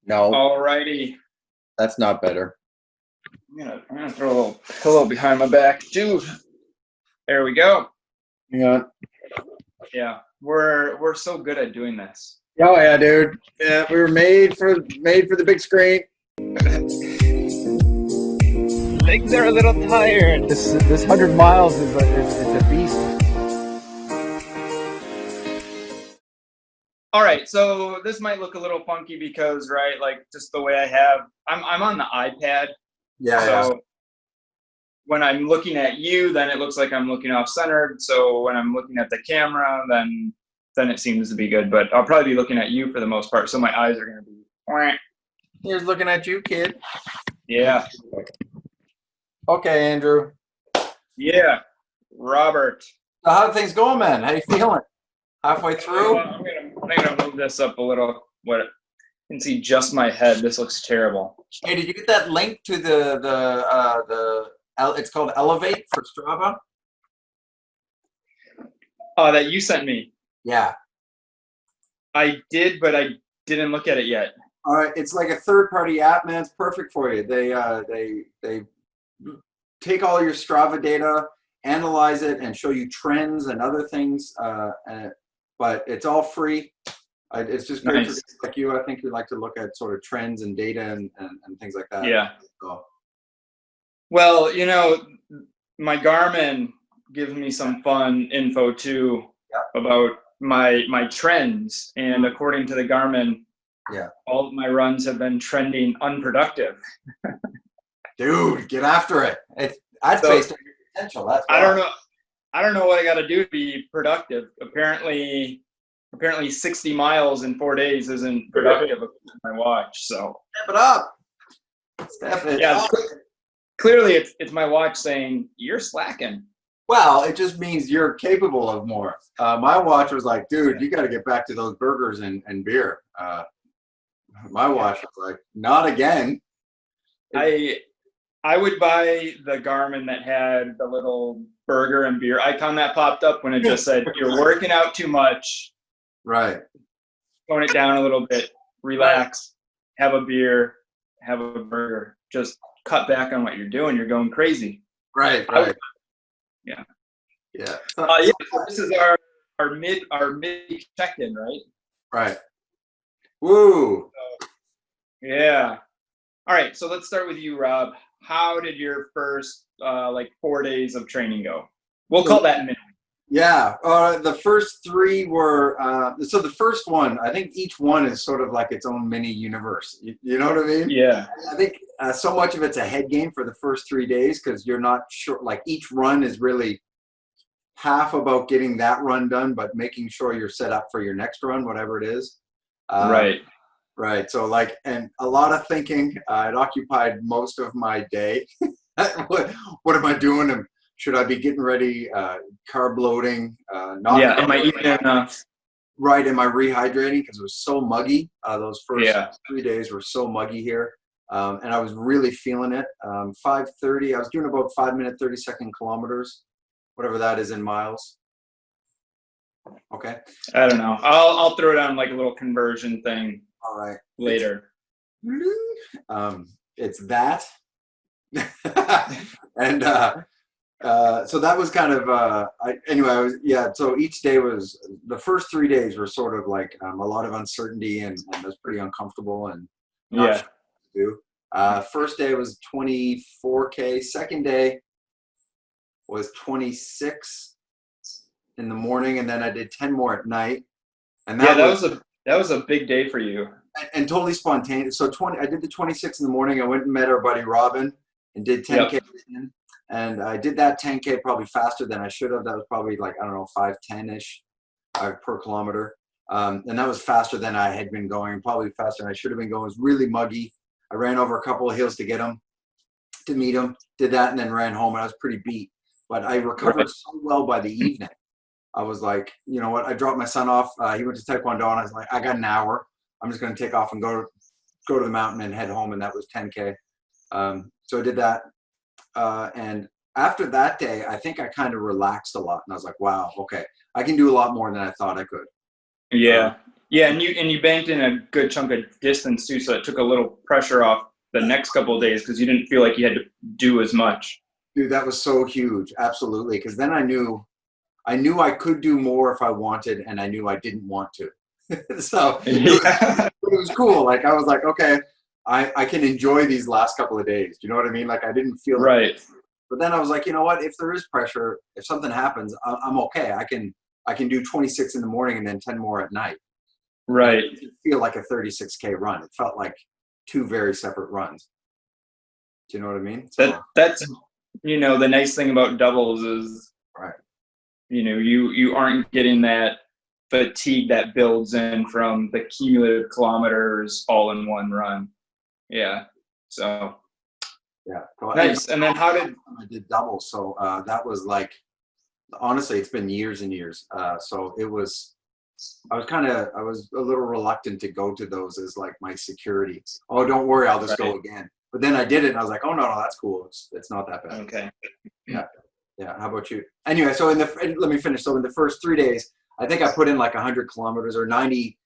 No, Alrighty. that's not better. I'm gonna throw a little pillow behind my back, dude. There we go. Yeah. Yeah, we're so good at doing this. Oh yeah, dude. Yeah, we were made for the big screen. Legs are a little tired. This 100 miles is a beast. All right, so this might look a little funky because, right, like just the way I'm on the iPad. Yeah. So when I'm looking at you, then it looks like I'm looking off centered. So when I'm looking at the camera, then it seems to be good. But I'll probably be looking at you for the most part. So my eyes are gonna be. Here's looking at you, kid. Yeah. Okay, Andrew. Yeah. Robert. So how are things going, man? How you feeling? Halfway through? I'm gonna move this up a little. What? You can see just my head. This looks terrible. Hey, did you get that link to the it's called Elevate for Strava? Oh, that you sent me. Yeah. I did, but I didn't look at it yet. All right, it's like a third-party app, man. It's perfect for you. They take all your Strava data, analyze it, and show you trends and other things. But it's all free. It's just great for people like you. I think you like to look at sort of trends and data and things like that. Yeah. So. Well, my Garmin gives me some fun info too about my trends, and according to the Garmin, all of my runs have been trending unproductive. Dude, get after it. That's based on your potential. That's why. I don't know what I got to do to be productive. Apparently 60 miles in 4 days isn't productive with my watch. So step it up. Step it up. Clearly, it's my watch saying you're slacking. Well, it just means you're capable of more. My watch was like, dude, you got to get back to those burgers and beer. My watch was like, not again. I would buy the Garmin that had the little burger and beer icon that popped up when it just said, you're working out too much. Right. Tone it down a little bit. Relax. Have a beer. Have a burger. Just cut back on what you're doing. You're going crazy. Right. Yeah. So this is our mid check-in, right? Right. Woo. Yeah. All right. So let's start with you, Rob. How did your first 4 days of training go? We'll call that mid. Yeah. The first three were so the first one, I think each one is sort of like its own mini universe. You know what I mean? Yeah. I think so much of it's a head game for the first 3 days because you're not sure. Like each run is really half about getting that run done, but making sure you're set up for your next run, whatever it is. Right. So and a lot of thinking. It occupied most of my day. What am I doing? Should I be getting ready? Carb loading? Am I eating enough? Right. Am I rehydrating? Because it was so muggy. Those first 3 days were so muggy here. And I was really feeling it. 5:30. I was doing about 5-minute, 30-second kilometers, whatever that is in miles. Okay. I don't know. I'll throw it on like a little conversion thing. All right. Later. It's that. And so that was kind of so each day was the first 3 days were sort of like a lot of uncertainty and it was pretty uncomfortable and not sure what to do. First day was 24K. Second day was 26 in the morning, and then I did 10 more at night. And that was a big day for you. And totally spontaneous. So I did the 26 in the morning. I went and met our buddy Robin and did 10K. And I did that 10K probably faster than I should have. That was probably 5:10-ish per kilometer. And that was faster than I had been going, probably faster than I should have been going. It was really muggy. I ran over a couple of hills to meet him, did that, and then ran home. And I was pretty beat. But I recovered so well by the evening. I was like, you know what? I dropped my son off. He went to Taekwondo, and I was like, I got an hour. I'm just going to take off and go to the mountain and head home. And that was 10K. So I did that. And after that day, I think I kind of relaxed a lot. And I was like, wow, okay, I can do a lot more than I thought I could. Yeah. Yeah, and you banked in a good chunk of distance too, so it took a little pressure off the next couple of days because you didn't feel like you had to do as much. Dude, that was so huge. Absolutely. Because then I knew I could do more if I wanted, and I knew I didn't want to. So Yeah. it was cool. Like I was like, okay, I can enjoy these last couple of days. Do you know what I mean? Like I didn't feel Right. But then I was like, you know what? If there is pressure, if something happens, I'm okay. I can do 26 in the morning and then 10 more at night. Right. It didn't feel like a 36K run. It felt like two very separate runs. Do you know what I mean? So, That's the nice thing about doubles is right. you aren't getting that fatigue that builds in from the cumulative kilometers all in one run. Yeah. So Yeah. nice. And then I did doubles. So that was like, honestly, it's been years and years. So it was, I was a little reluctant to go to those as like my security. Oh, don't worry, I'll just go again. But then I did it and I was like, oh no, that's cool. It's not that bad. Okay. Yeah. Yeah. How about you? Anyway, so let me finish. So in the first 3 days, I think I put in like 100 kilometers or 90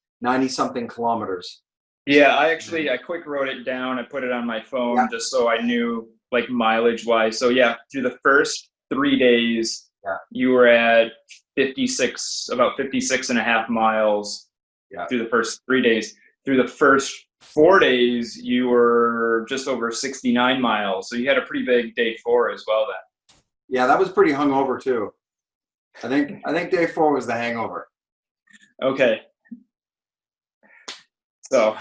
something kilometers. Yeah, I quick wrote it down. I put it on my phone just so I knew like mileage wise. So yeah, through the first 3 days, you were at about 56 and a half miles through the first 3 days. Through the first 4 days, you were just over 69 miles. So you had a pretty big day 4 as well then. Yeah, that was pretty hungover too. I think day 4 was the hangover. Okay. So,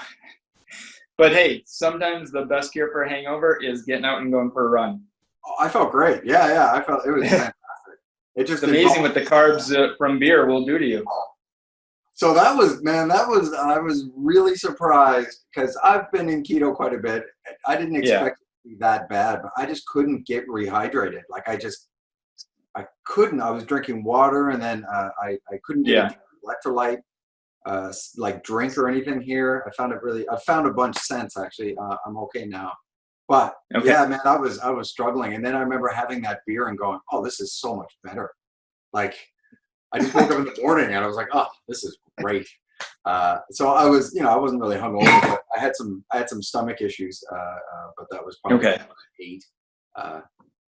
but hey, sometimes the best cure for a hangover is getting out and going for a run. Oh, I felt great. Yeah, I felt it was fantastic. It's amazing what the carbs from beer will do to you. So I was really surprised because I've been in keto quite a bit. I didn't expect it to be that bad, but I just couldn't get rehydrated. Like I couldn't. I was drinking water and then I couldn't get electrolyte like drink or anything here. I found a bunch since actually. I'm okay now. But yeah, man, I was struggling. And then I remember having that beer and going, oh, this is so much better. Like I just woke up in the morning and I was like, oh, this is great. So I was, I wasn't really hungover, but I had some stomach issues. But that was probably 8.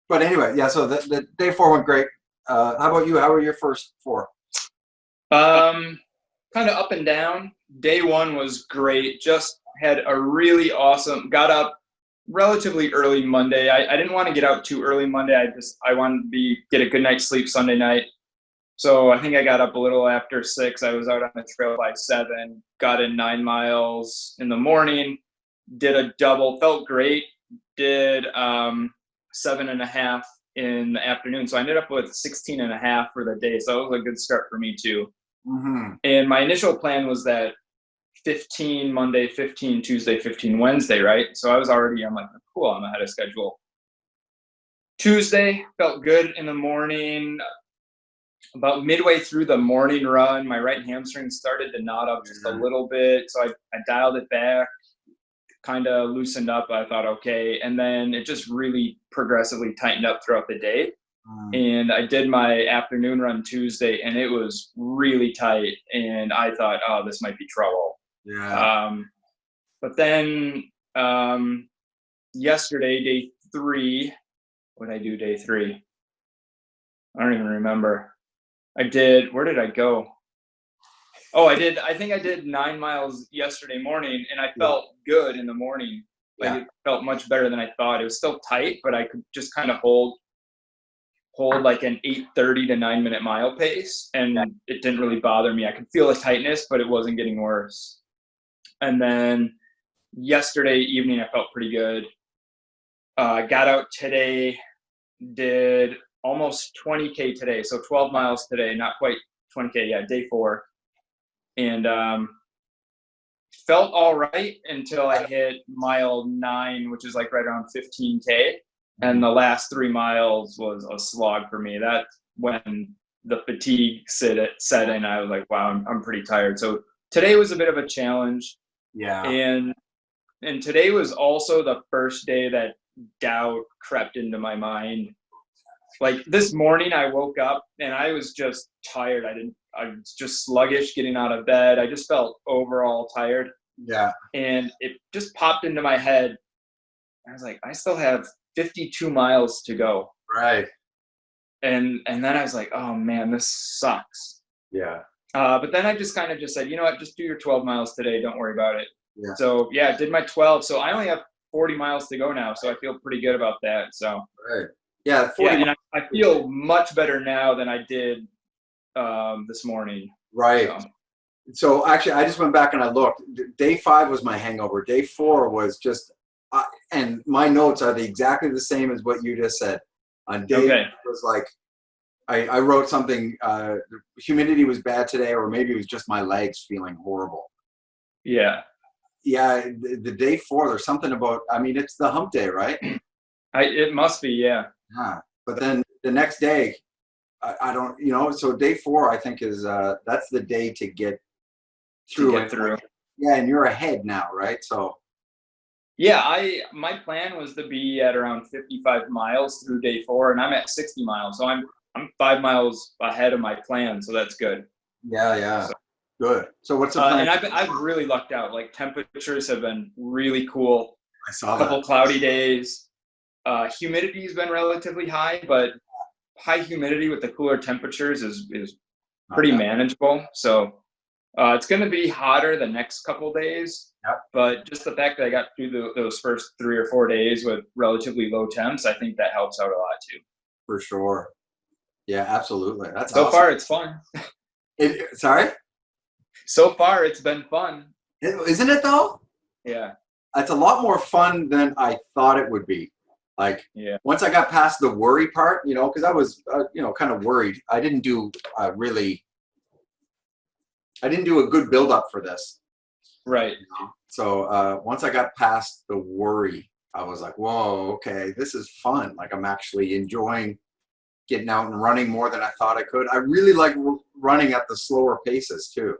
But anyway, yeah. So the day 4 went great. How about you? How were your first 4? Kind of up and down. Day 1 was great. Just had a really awesome. Got up relatively early Monday. I didn't want to get out too early Monday. I wanted to get a good night's sleep Sunday night. So I think I got up a little after 6. I was out on the trail by 7. Got in 9 miles in the morning. Did a double. Felt great. Did 7.5 in the afternoon. So I ended up with 16.5 for the day. So that was a good start for me too. Mm-hmm. And my initial plan was that 15 Monday, 15 Tuesday, 15 Wednesday, right? So I'm like, cool, I'm ahead of schedule. Tuesday felt good in the morning. About midway through the morning run, my right hamstring started to knot up just a little bit. So I dialed it back, kind of loosened up. I thought, okay. And then it just really progressively tightened up throughout the day. And I did my afternoon run Tuesday and it was really tight. And I thought, oh, this might be trouble. Yeah. But then yesterday, day 3, what did I do day 3? I don't even remember. Where did I go? Oh, I think I did 9 miles yesterday morning and I felt good in the morning. Like it felt much better than I thought. It was still tight, but I could just kind of hold like an 8:30 to 9-minute mile pace and it didn't really bother me. I could feel the tightness, but it wasn't getting worse. And then yesterday evening, I felt pretty good. Got out today, did almost 20K today. So 12 miles today, not quite 20K. Yeah, day 4. And felt all right until I hit mile 9, which is like right around 15K. And the last 3 miles was a slog for me. That's when the fatigue set in. I was like, wow, I'm pretty tired. So today was a bit of a challenge. Yeah. And today was also the first day that doubt crept into my mind. like this morning I woke up and I was just tired. I was just sluggish getting out of bed. I just felt overall tired. Yeah. And it just popped into my head. I was like, I still have 52 miles to go. Right. And then I was like, oh man, this sucks. Yeah. But then I just kind of just said, you know what, just do your 12 miles today. Don't worry about it. Yeah. So yeah, I did my 12. So I only have 40 miles to go now. So I feel pretty good about that. So Right. Yeah. 40 and I feel much better now than I did this morning. Right. So actually, I just went back and I looked. Day 5 was my hangover. Day 4 was just, and my notes are exactly the same as what you just said. On day it was like, I wrote something, humidity was bad today, or maybe it was just my legs feeling horrible. Yeah. Yeah, the day 4, there's something about, I mean, it's the hump day, right? It must be, yeah. Yeah. But then the next day, I don't, you know, so day 4, I think is, that's the day to get through it. Yeah, and you're ahead now, right? So. Yeah, my plan was to be at around 55 miles through day 4, and I'm at 60 miles. So I'm 5 miles ahead of my plan, so that's good. Yeah. So, good. So what's the plan? And I've really lucked out. Like temperatures have been really cool. I saw a couple cloudy days. Humidity has been relatively high, but high humidity with the cooler temperatures is pretty manageable. So it's going to be hotter the next couple days. Yep. But just the fact that I got through those first 3 or 4 days with relatively low temps, I think that helps out a lot too. For sure. Yeah, absolutely. That's so awesome. Far it's fun. Sorry? So far it's been fun. Isn't it though? Yeah. It's a lot more fun than I thought it would be. Like, once I got past the worry part, you know, because I was, you know, kind of worried. I didn't do a good build up for this. Right. You know? So once I got past the worry, I was like, whoa, okay, this is fun. Like, I'm actually enjoying getting out and running more than I thought I could. I really like running at the slower paces too.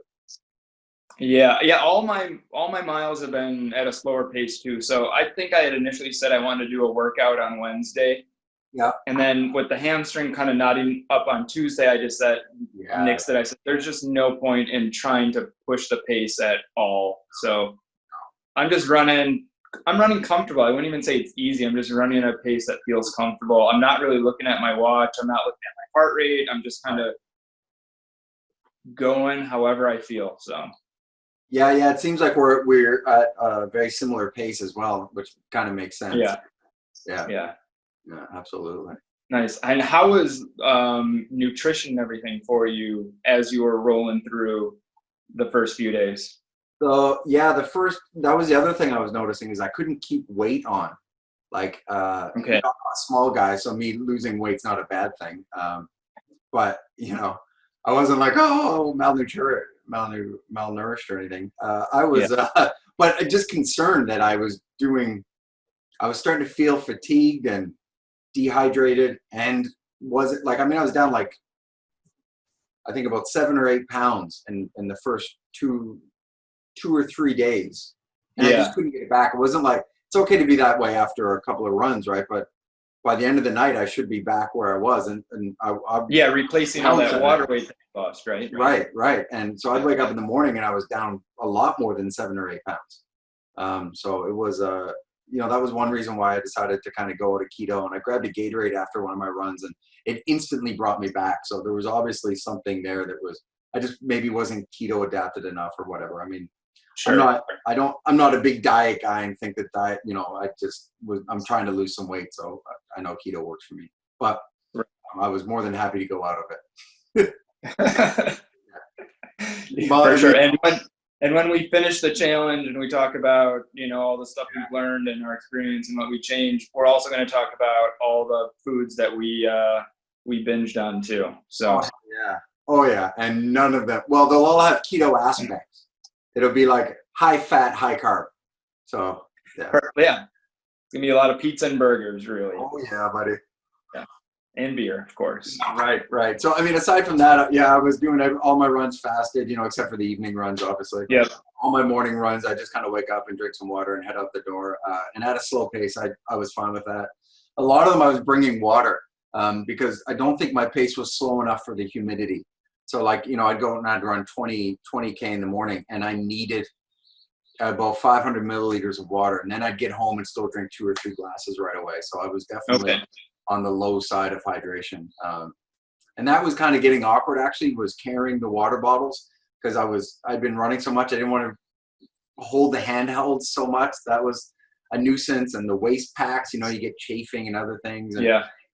Yeah. All my miles have been at a slower pace too. So I think I had initially said I wanted to do a workout on Wednesday. Yeah. And then with the hamstring kind of knotting up on Tuesday, I just said, nixed it. I said, there's just no point in trying to push the pace at all. So I'm just running. I'm running comfortable. I wouldn't even say it's easy. I'm just running at a pace that feels comfortable. I'm not really looking at my watch. I'm not looking at my heart rate. I'm just kind of going however I feel. So. Yeah. It seems like we're at a very similar pace as well, which kind of makes sense. Yeah, absolutely. Nice. And how was nutrition and everything for you as you were rolling through the first few days? So yeah, that was the other thing I was noticing is I couldn't keep weight on. Like, I'm a small guy, so me losing weight's not a bad thing. But you know, I wasn't like, oh, malnourished or anything. I was, but just concerned that I was starting to feel fatigued and dehydrated, and was it like, I mean, I was down like, I think about 7 or 8 pounds in the first two or 3 days. And I just couldn't get it back. It wasn't like, it's okay to be that way after a couple of runs, right? But by the end of the night, I should be back where I was. And replacing all that water weight that you lost, right? Right. And so I'd wake up in the morning and I was down a lot more than 7 or 8 pounds. So it was, you know, that was one reason why I decided to kind of go to keto. And I grabbed a Gatorade after one of my runs and it instantly brought me back. So there was obviously something there that was, I just maybe wasn't keto adapted enough or whatever. I mean, sure. I'm not a big diet guy and think that diet, you know, I'm trying to lose some weight. So I know keto works for me, but I was more than happy to go out of it. For sure. And when we finish the challenge and we talk about, you know, all the stuff we've learned and our experience and what we changed, we're also going to talk about all the foods that we binged on too. So Oh yeah. And none of them, well, they'll all have keto aspects. It'll be like high fat, high carb. So yeah. It's gonna be a lot of pizza and burgers, really. Oh yeah, buddy. Yeah. And beer, of course. Right. So I mean, aside from that, I was doing all my runs fasted, you know, except for the evening runs, obviously. Yep. All my morning runs, I just kind of wake up and drink some water and head out the door. And at a slow pace, I was fine with that. A lot of them I was bringing water. because I don't think my pace was slow enough for the humidity. So like, you know, I'd go and I'd run 20K in the morning, and I needed about 500 milliliters of water. And then I'd get home and still drink 2 or 3 glasses right away. So I was definitely on the low side of hydration. And that was kind of getting awkward, actually, was carrying the water bottles, because I'd been running so much. I didn't want to hold the handheld so much. That was a nuisance. And the waist packs, you know, you get chafing and other things. And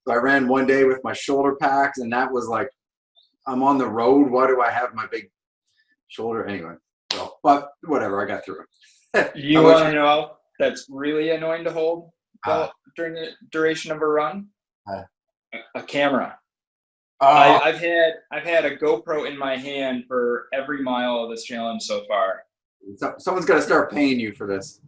so I ran one day with my shoulder packs, and that was like, I'm on the road. Why do I have my big shoulder? Anyway, so, but whatever, I got through it. You want to know that's really annoying to hold during the duration of a run? A camera. I've had a GoPro in my hand for every mile of this challenge so far. Someone's got to start paying you for this.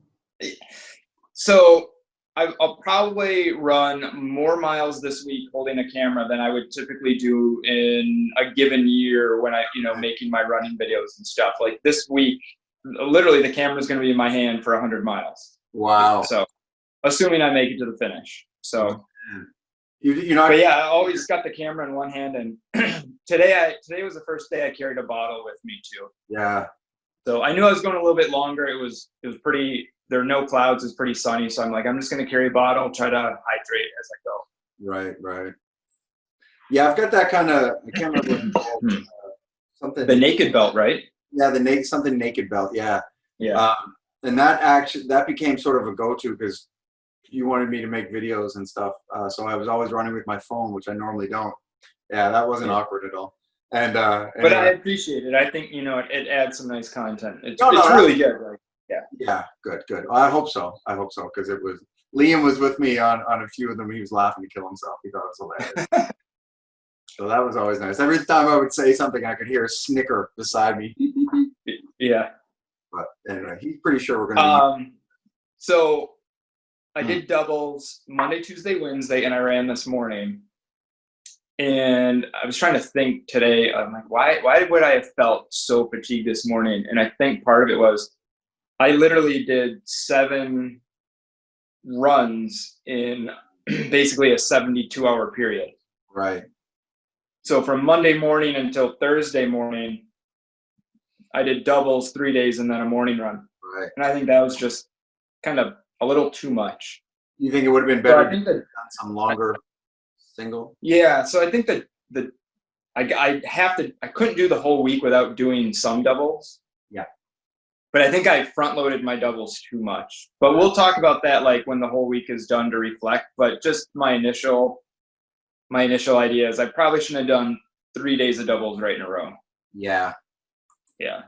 So I'll probably run more miles this week holding a camera than I would typically do in a given year when making my running videos and stuff. Like this week, literally the camera's going to be in my hand for 100 miles. Wow. So assuming I make it to the finish. So but yeah, I always got the camera in one hand, and today was the first day I carried a bottle with me too. Yeah. So I knew I was going a little bit longer. It was pretty. There are no clouds. It's pretty sunny, so I'm like, I'm just going to carry a bottle, try to hydrate as I go. Right. Yeah, I've got that kind of. I can't remember something. The naked belt, right? Yeah, something naked belt. Yeah. Yeah. And that became sort of a go-to because you wanted me to make videos and stuff. So I was always running with my phone, which I normally don't. Yeah, that wasn't awkward at all. And anyway. But I appreciate it. I think it adds some nice content. It's really good. Like, yeah, good. I hope so because Liam was with me on a few of them. He was laughing to kill himself. He thought it was hilarious. So that was always nice. Every time I would say something, I could hear a snicker beside me. Yeah. But anyway, he's pretty sure we're gonna. So I did doubles Monday, Tuesday, Wednesday, and I ran this morning. And I was trying to think today. I'm like, why would I have felt so fatigued this morning? And I think part of it was I literally did 7 runs in basically a 72-hour period. Right. So from Monday morning until Thursday morning, I did doubles 3 days and then a morning run. Right. And I think that was just kind of a little too much. You think it would have been better to have done some longer single? Yeah. So I think that I couldn't do the whole week without doing some doubles. Yeah. But I think I front loaded my doubles too much. But we'll talk about that like when the whole week is done to reflect. But just my initial idea is I probably shouldn't have done 3 days of doubles right in a row. Yeah. Yeah.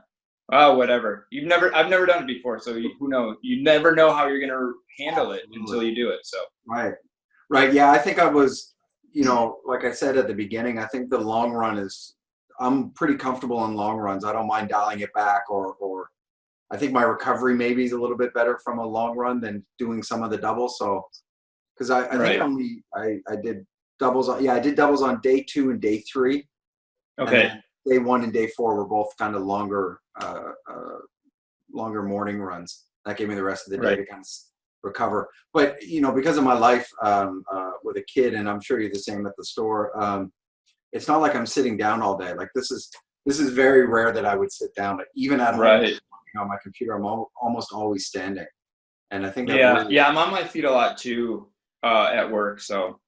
Oh, whatever. I've never done it before, so who knows? You never know how you're gonna handle it until you do it. So. Right. Yeah, I think I was, like I said at the beginning, I think the long run I'm pretty comfortable on long runs. I don't mind dialing it back, or I think my recovery maybe is a little bit better from a long run than doing some of the doubles. So, because I think I did doubles on, I did doubles on day 2 and day 3. Okay. Day 1 and day 4 were both kind of longer morning runs. That gave me the rest of the day to kind of recover. But because of my life with a kid, and I'm sure you're the same at the store, it's not like I'm sitting down all day. Like this is very rare that I would sit down. Like even at home working on my computer, I'm almost always standing. And I think that I'm on my feet a lot too at work. So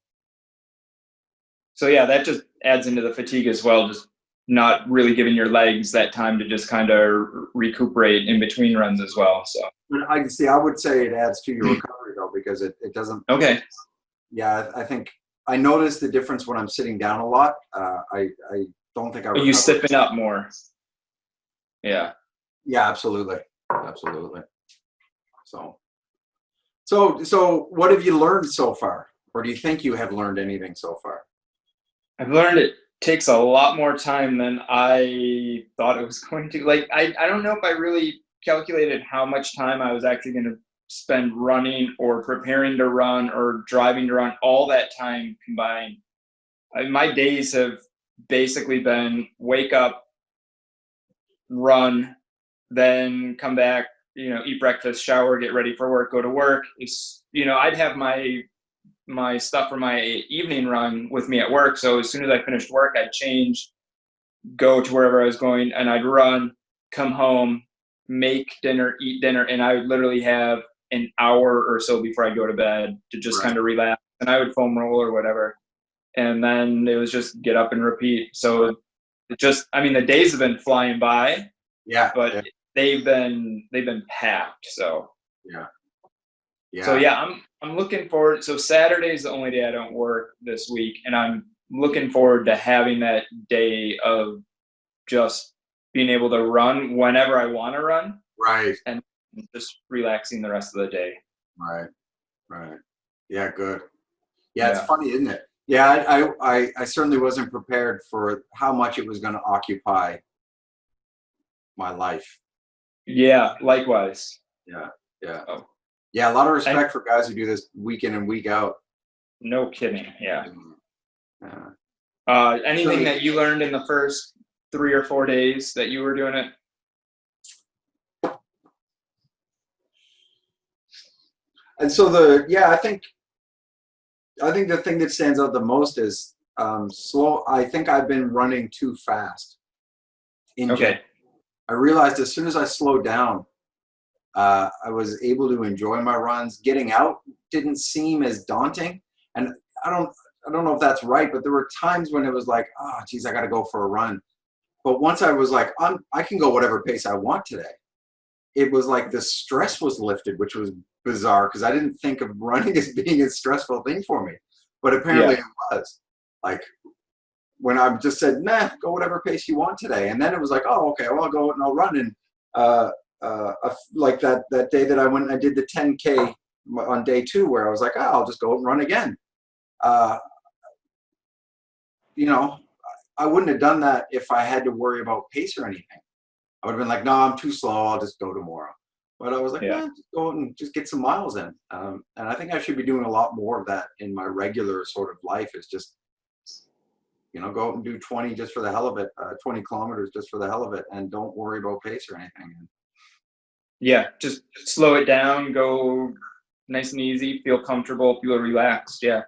yeah, that just adds into the fatigue as well. Just not really giving your legs that time to just kind of recuperate in between runs as well. So I would say it adds to your recovery though, because it doesn't. Okay. Yeah, I think I notice the difference when I'm sitting down a lot. I don't think I. You sipping up more. Yeah. Yeah, absolutely. So what have you learned so far, or do you think you have learned anything so far? I've learned it takes a lot more time than I thought it was going to. Like, I don't know if I really calculated how much time I was actually going to spend running or preparing to run or driving to run, all that time combined. My days have basically been wake up, run, then come back, eat breakfast, shower, get ready for work, go to work. I'd have my my stuff for my evening run with me at work. So as soon as I finished work, I'd change, go to wherever I was going, and I'd run, come home, make dinner, eat dinner, and I would literally have an hour or so before I go to bed to just kind of relax. And I would foam roll or whatever. And then it was just get up and repeat. So it just, I mean, the days have been flying by. Yeah. But they've been packed. So yeah. So yeah, I'm looking forward. So Saturday is the only day I don't work this week, and I'm looking forward to having that day of just being able to run whenever I want to run. Right. And just relaxing the rest of the day. Right. Yeah, good. Yeah, it's funny, isn't it? Yeah, I certainly wasn't prepared for how much it was going to occupy my life. Yeah, likewise. Yeah. Oh. Yeah, a lot of respect for guys who do this week in and week out. No kidding. Yeah. Yeah. Anything that you learned in the first 3 or 4 days that you were doing it? And so I think the thing that stands out the most is slow. I think I've been running too fast. Okay. I realized as soon as I slowed down, I was able to enjoy my runs. Getting out didn't seem as daunting, and I don't know if that's right, but there were times when it was like, oh, geez, I got to go for a run. But once I was like, I can go whatever pace I want today. It was like the stress was lifted, which was bizarre because I didn't think of running as being a stressful thing for me, but apparently it was. Like when I just said, nah, go whatever pace you want today, and then it was like, oh, okay, well, I'll go and I'll run. And like that day that I went and I did the 10K on day 2, where I was like, oh, I'll just go and run again. You know, I wouldn't have done that if I had to worry about pace or anything. I would have been like, no, I'm too slow. I'll just go tomorrow. But I was like, just go and just get some miles in. And I think I should be doing a lot more of that in my regular sort of life, is just, go out and do 20 just for the hell of it, 20 kilometers just for the hell of it, and don't worry about pace or anything. Yeah, just slow it down, go nice and easy, feel comfortable, feel relaxed. Yeah.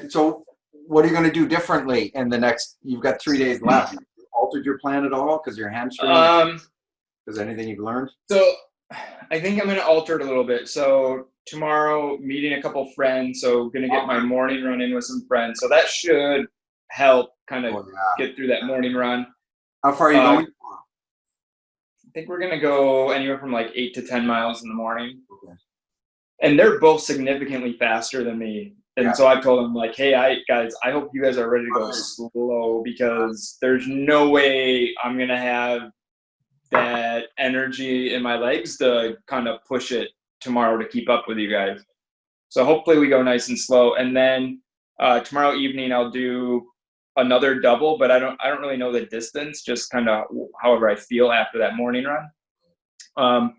So what are you going to do differently in the next, you've got 3 days left? Have you altered your plan at all because your hamstring? Is there anything you've learned? So I think I'm going to alter it a little bit. So tomorrow, meeting a couple friends. So going to get my morning run in with some friends. So that should help kind of get through that morning run. How far are you going? I think we're going to go anywhere from like 8 to 10 miles in the morning. Okay. And they're both significantly faster than me. And so I told them, like, hey, guys, I hope you guys are ready to go slow, because there's no way I'm going to have that energy in my legs to kind of push it tomorrow to keep up with you guys. So hopefully we go nice and slow. And then tomorrow evening I'll do another double, but I don't really know the distance, just kind of however I feel after that morning run.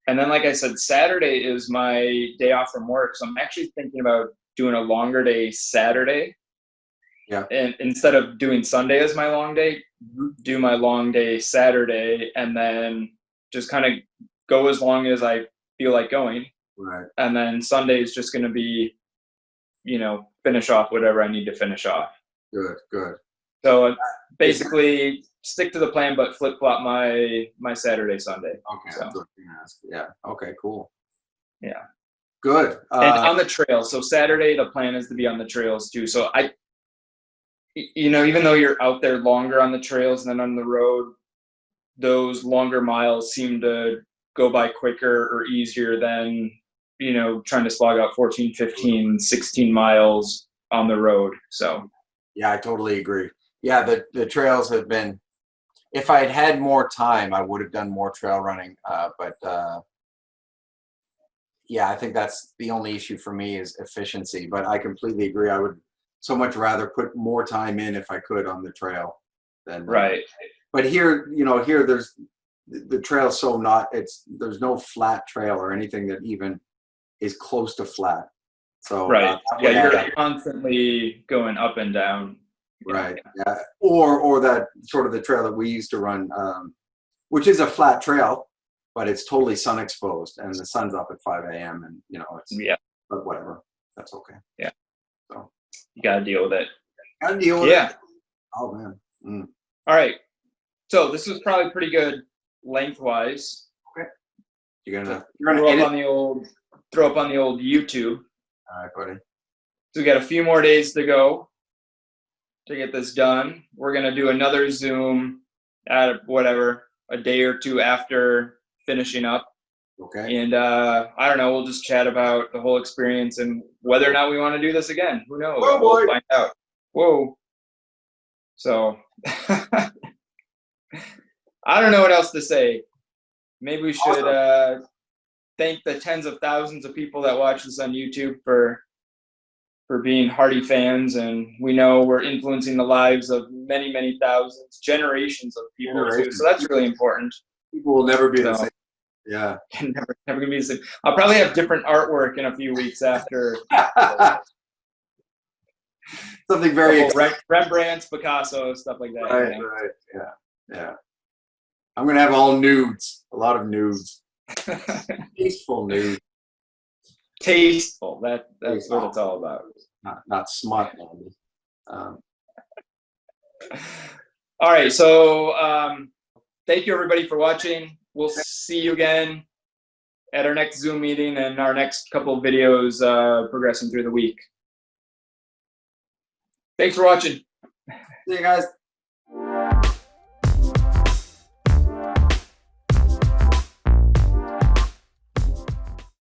And then, like I said, Saturday is my day off from work. So I'm actually thinking about doing a longer day Saturday. Yeah. And instead of doing Sunday as my long day, do my long day Saturday, and then just kind of go as long as I feel like going. Right. And then Sunday is just going to be, finish off whatever I need to finish off. Good. So basically stick to the plan, but flip-flop my Saturday, Sunday. Okay. So. Yeah. Okay, cool. Yeah. Good. And on the trail. So Saturday, the plan is to be on the trails too. So even though you're out there longer on the trails than on the road, those longer miles seem to go by quicker or easier than, trying to slog out 14, 15, 16 miles on the road. So. Yeah, I totally agree. Yeah, the trails have been, if I had had more time, I would have done more trail running. But I think that's the only issue for me, is efficiency. But I completely agree. I would so much rather put more time in if I could on the trail than right. But here there's the trail's so there's no flat trail or anything that even is close to flat. So right. You're constantly going up and down. Right. Yeah. Or that sort of the trail that we used to run, which is a flat trail, but it's totally sun exposed, and the sun's up at 5 a.m. and it's but whatever. That's okay. Yeah. So you gotta deal with it. gotta deal with Yeah. it. Oh man. Mm. All right. So this was probably pretty good lengthwise. Okay. You're gonna throw edit? up on the old YouTube. All right, buddy. So we got a few more days to go to get this done. We're gonna do another Zoom at whatever, a day or two after finishing up. Okay. And I don't know, we'll just chat about the whole experience and whether or not we want to do this again. Who knows? Whoa, boy. We'll find out. Whoa. So I don't know what else to say. Maybe we should thank the tens of thousands of people that watch this on YouTube for being hearty fans, and we know we're influencing the lives of many, many thousands, generations of people too. So that's really important. People will never be the same. Yeah. never gonna be the same. I'll probably have different artwork in a few weeks after. Something very Rembrandt's, Picasso, stuff like that. Right, right. Yeah. Yeah. I'm gonna have all nudes. A lot of nudes. Tasteful nudes. Tasteful. That's what it's all about. Not smart. All right. So thank you everybody for watching. We'll see you again at our next Zoom meeting and our next couple of videos progressing through the week. Thanks for watching. See you guys.